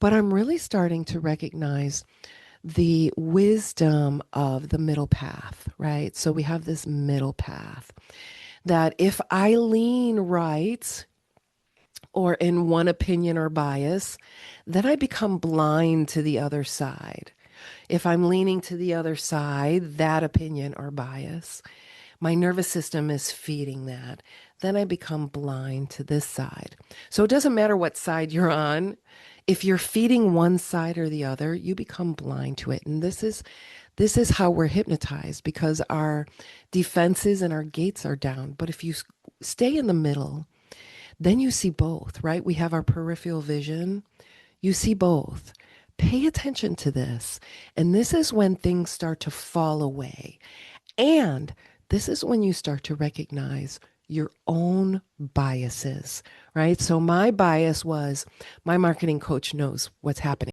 But I'm really starting to recognize the wisdom of the middle path, right? So we have this middle path that if I lean right or in one opinion or bias, then I become blind to the other side. If I'm leaning to the other side, that opinion or bias, my nervous system is feeding that. Then I become blind to this side. So it doesn't matter what side you're on. If you're feeding one side or the other, you become blind to it. And this is how we're hypnotized because our defenses and our gates are down. But if you stay in the middle, then you see both, right? We have our peripheral vision. You see both. Pay attention to this. And this is when things start to fall away. And this is when you start to recognize your own biases, right? So my bias was my marketing coach knows what's happening.